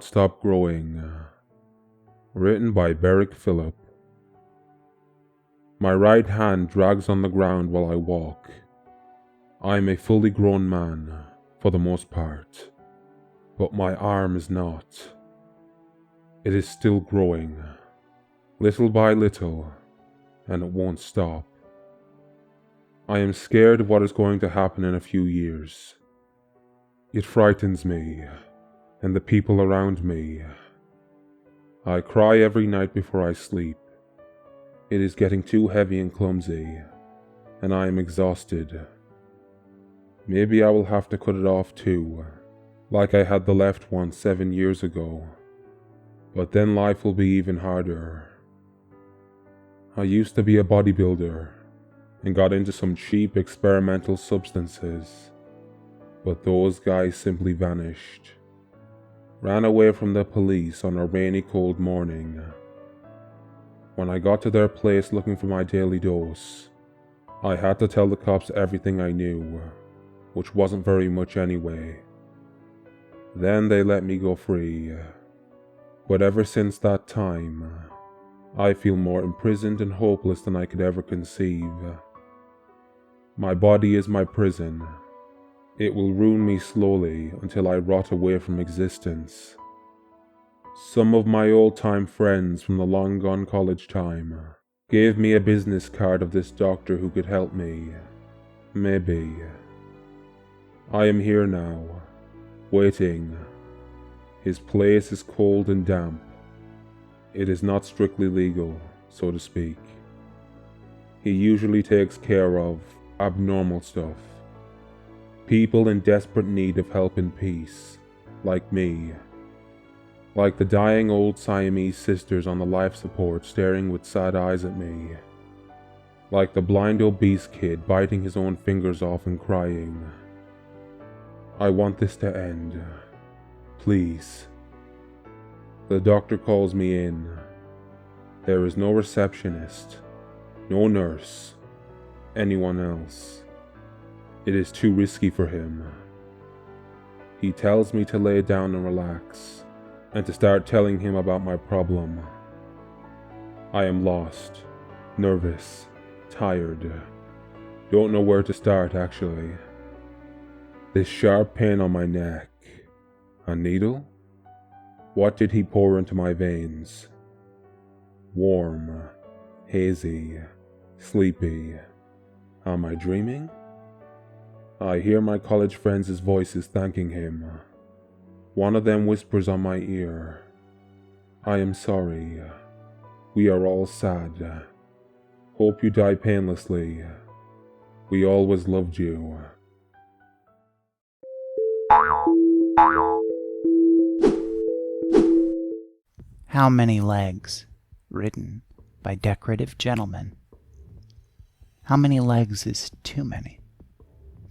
not stop growing. Written by Berickphilip. My right hand drags on the ground while I walk. I am a fully grown man, for the most part, but my arm is not. It is still growing, little by little, and it won't stop. I am scared of what is going to happen in a few years. It frightens me, and the people around me. I cry every night before I sleep. It is getting too heavy and clumsy, and I am exhausted. Maybe I will have to cut it off too, like I had the left one 7 years ago. But then life will be even harder. I used to be a bodybuilder, and got into some cheap experimental substances, but those guys simply vanished. Ran away from the police on a rainy cold morning. When I got to their place looking for my daily dose, I had to tell the cops everything I knew, which wasn't very much anyway. Then they let me go free. But ever since that time, I feel more imprisoned and hopeless than I could ever conceive. My body is my prison. It will ruin me slowly until I rot away from existence. Some of my old-time friends from the long-gone college time gave me a business card of this doctor who could help me. Maybe. I am here now, waiting. His place is cold and damp. It is not strictly legal, so to speak. He usually takes care of abnormal stuff. People in desperate need of help and peace, like me. Like the dying old Siamese sisters on the life support staring with sad eyes at me. Like the blind obese kid biting his own fingers off and crying. I want this to end. Please. The doctor calls me in. There is no receptionist, no nurse, anyone else. It is too risky for him. He tells me to lay down and relax, and to start telling him about my problem. I am lost, nervous, tired. Don't know where to start, actually. This sharp pain on my neck. A needle? What did he pour into my veins? Warm, hazy, sleepy. Am I dreaming? I hear my college friends' voices thanking him. One of them whispers on my ear, "I am sorry. We are all sad. Hope you die painlessly. We always loved you." How Many Legs? Written by Decorative Gentleman. How many legs is too many?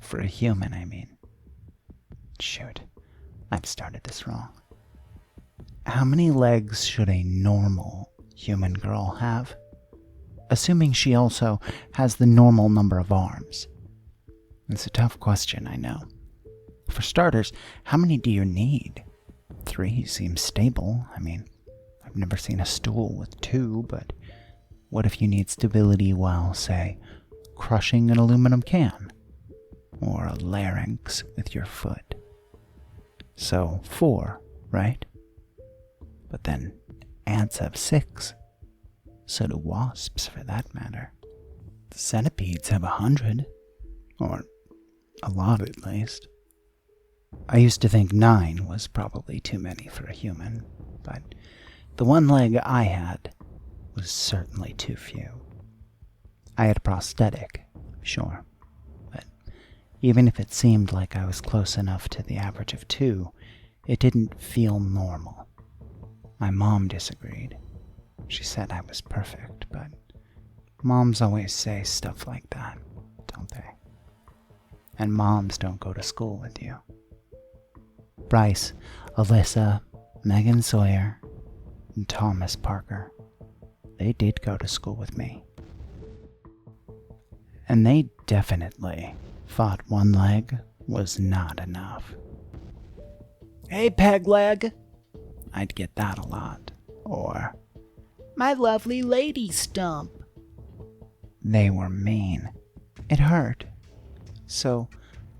For a human, I mean. Shoot, I've started this wrong. How many legs should a normal human girl have? Assuming she also has the normal number of arms. It's a tough question, I know. For starters, how many do you need? 3 seems stable. I mean, I've never seen a stool with 2, but what if you need stability while, say, crushing an aluminum can? Or a larynx with your foot? So 4, right? But then ants have 6. So do wasps, for that matter. The centipedes have 100. Or a lot, at least. I used to think 9 was probably too many for a human, but the one leg I had was certainly too few. I had a prosthetic, sure, but even if it seemed like I was close enough to the average of 2, it didn't feel normal. My mom disagreed. She said I was perfect, but moms always say stuff like that, don't they? And moms don't go to school with you. Bryce, Alyssa, Megan Sawyer, and Thomas Parker. They did go to school with me. And they definitely thought one leg was not enough. "Hey, peg leg," I'd get that a lot. Or, "My lovely lady stump." They were mean. It hurt. So,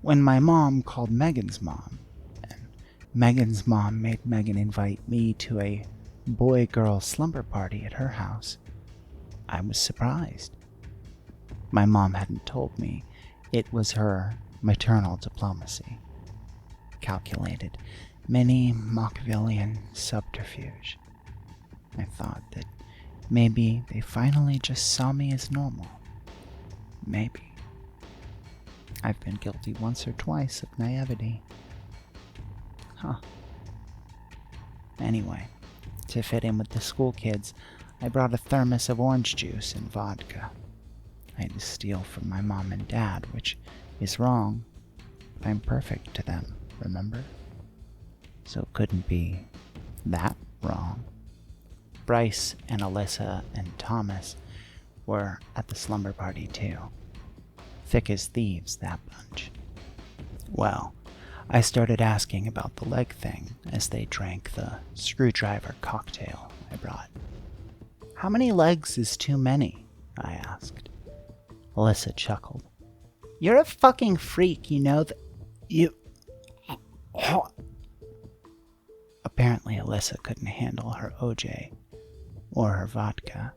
when my mom called Megan's mom, and Megan's mom made Megan invite me to a boy-girl slumber party at her house, I was surprised. My mom hadn't told me it was her maternal diplomacy. Calculated, many Machiavellian subterfuge. I thought that maybe they finally just saw me as normal. Maybe. I've been guilty once or twice of naivety. Huh. Anyway, to fit in with the school kids, I brought a thermos of orange juice and vodka. I had to steal from my mom and dad, which is wrong, but I'm perfect to them, remember? So it couldn't be that wrong. Bryce and Alyssa and Thomas were at the slumber party too. Thick as thieves, that bunch. Well, I started asking about the leg thing as they drank the screwdriver cocktail I brought. "How many legs is too many?" I asked. Alyssa chuckled. "You're a fucking freak, you know that you..." Apparently Alyssa couldn't handle her OJ, or her vodka,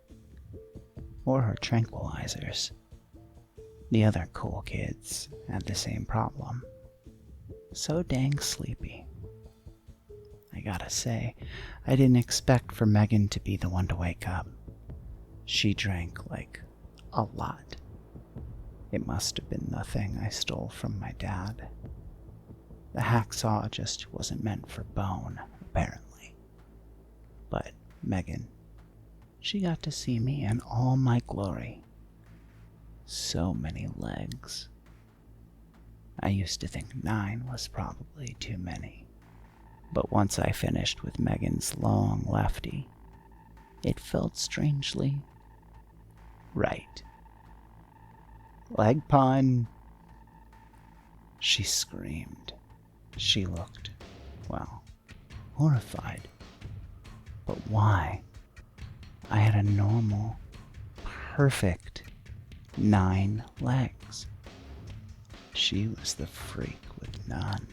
or her tranquilizers. The other cool kids had the same problem. So dang sleepy. I gotta say, I didn't expect for Megan to be the one to wake up. She drank, like, a lot. It must have been the thing I stole from my dad. The hacksaw just wasn't meant for bone, apparently. But Megan, she got to see me in all my glory. So many legs. I used to think 9 was probably too many. But once I finished with Megan's long lefty, it felt strangely right. "Leg pun!" She screamed. She looked, well, horrified. But why? I had a normal, perfect 9 legs. She was the freak with none.